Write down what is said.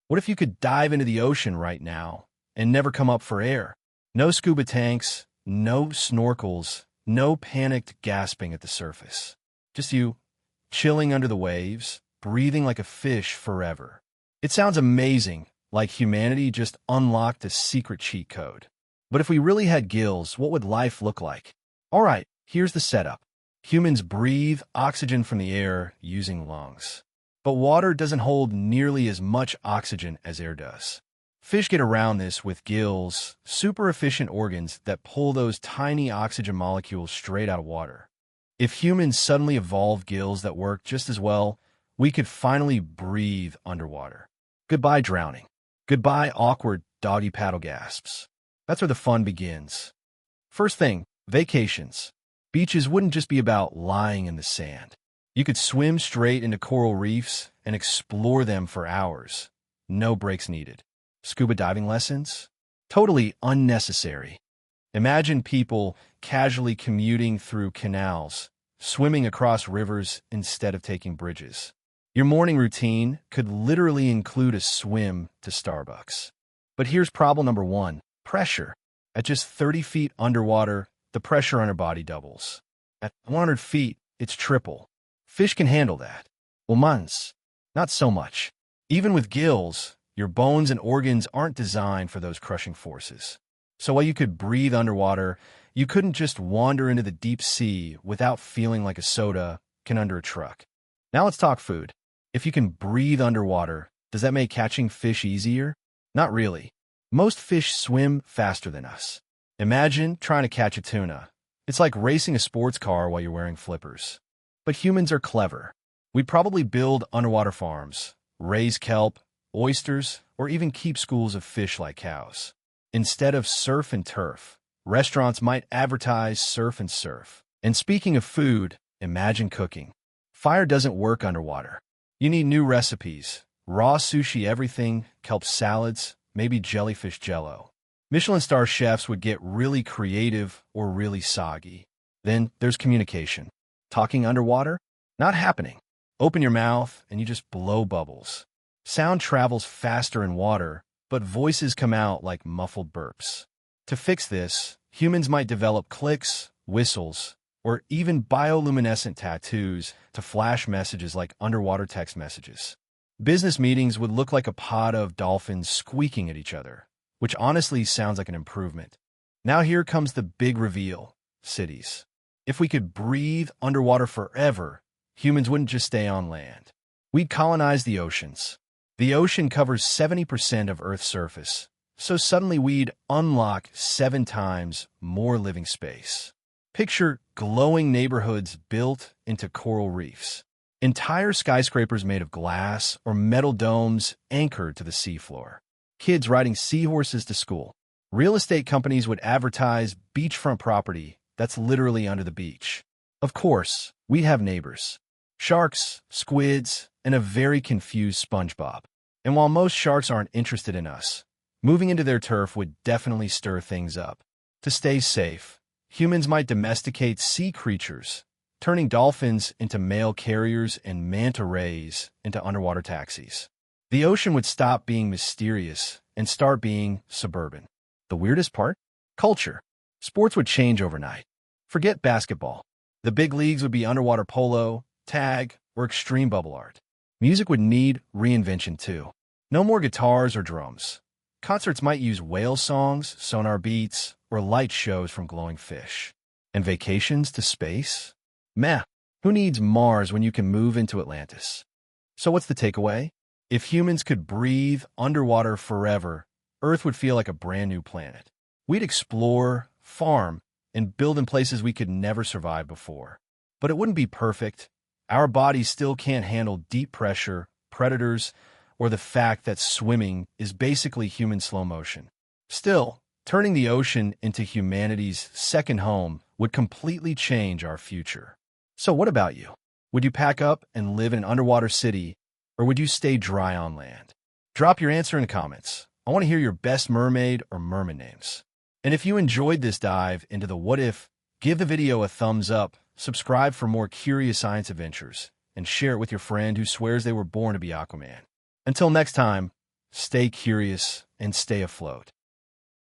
What if you could dive into the ocean right now and never come up for air? No scuba tanks, no snorkels, no panicked gasping at the surface. Just you, chilling under the waves, breathing like a fish forever. It sounds amazing, like humanity just unlocked a secret cheat code. But if we really had gills, what would life look like? All right, here's the setup. Humans breathe oxygen from the air using lungs. But water doesn't hold nearly as much oxygen as air does. Fish get around this with gills, super efficient organs that pull those tiny oxygen molecules straight out of water. If humans suddenly evolve gills that work just as well, we could finally breathe underwater. Goodbye drowning. Goodbye awkward doggy paddle gasps. That's where the fun begins. First thing, vacations. Beaches wouldn't just be about lying in the sand. You could swim straight into coral reefs and explore them for hours. No breaks needed. Scuba diving lessons? Totally unnecessary. Imagine people casually commuting through canals, swimming across rivers instead of taking bridges. Your morning routine could literally include a swim to Starbucks. But here's problem number one, pressure. At just 30 feet underwater, the pressure on your body doubles. At 100 feet, it's triple. Fish can handle that. Humans, not so much. Even with gills, your bones and organs aren't designed for those crushing forces. So while you could breathe underwater, you couldn't just wander into the deep sea without feeling like a soda can under a truck. Now let's talk food. If you can breathe underwater, does that make catching fish easier? Not really. Most fish swim faster than us. Imagine trying to catch a tuna. It's like racing a sports car while you're wearing flippers. But humans are clever. We'd probably build underwater farms, raise kelp, oysters, or even keep schools of fish like cows. Instead of surf and turf, restaurants might advertise surf and surf. And speaking of food, imagine cooking. Fire doesn't work underwater. You need new recipes, raw sushi everything, kelp salads, maybe jellyfish jello. Michelin star chefs would get really creative or really soggy. Then there's communication. Talking underwater? Not happening. Open your mouth and you just blow bubbles. Sound travels faster in water, but voices come out like muffled burps. To fix this, humans might develop clicks, whistles, or even bioluminescent tattoos to flash messages like underwater text messages. Business meetings would look like a pod of dolphins squeaking at each other, which honestly sounds like an improvement. Now here comes the big reveal, cities. If we could breathe underwater forever, humans wouldn't just stay on land. We'd colonize the oceans. The ocean covers 70% of Earth's surface, so suddenly we'd unlock 7 times more living space. Picture glowing neighborhoods built into coral reefs. Entire skyscrapers made of glass or metal domes anchored to the seafloor. Kids riding seahorses to school. Real estate companies would advertise beachfront property that's literally under the beach. Of course, we have neighbors. Sharks, squids, and a very confused SpongeBob. And while most sharks aren't interested in us, moving into their turf would definitely stir things up. To stay safe, humans might domesticate sea creatures, turning dolphins into mail carriers and manta rays into underwater taxis. The ocean would stop being mysterious and start being suburban. The weirdest part? Culture. Sports would change overnight. Forget basketball. The big leagues would be underwater polo, tag, or extreme bubble art. Music would need reinvention too. No more guitars or drums. Concerts might use whale songs, sonar beats, or light shows from glowing fish. And vacations to space? Meh. Who needs Mars when you can move into Atlantis? So what's the takeaway? If humans could breathe underwater forever, Earth would feel like a brand new planet. We'd explore, farm, and build in places we could never survive before. But it wouldn't be perfect. Our bodies still can't handle deep pressure, predators, or the fact that swimming is basically human slow motion. Still, turning the ocean into humanity's second home would completely change our future. So what about you? Would you pack up and live in an underwater city, or would you stay dry on land? Drop your answer in the comments. I want to hear your best mermaid or merman names. And if you enjoyed this dive into the what if, give the video a thumbs up, subscribe for more curious science adventures, and share it with your friend who swears they were born to be Aquaman. Until next time, stay curious, and stay afloat.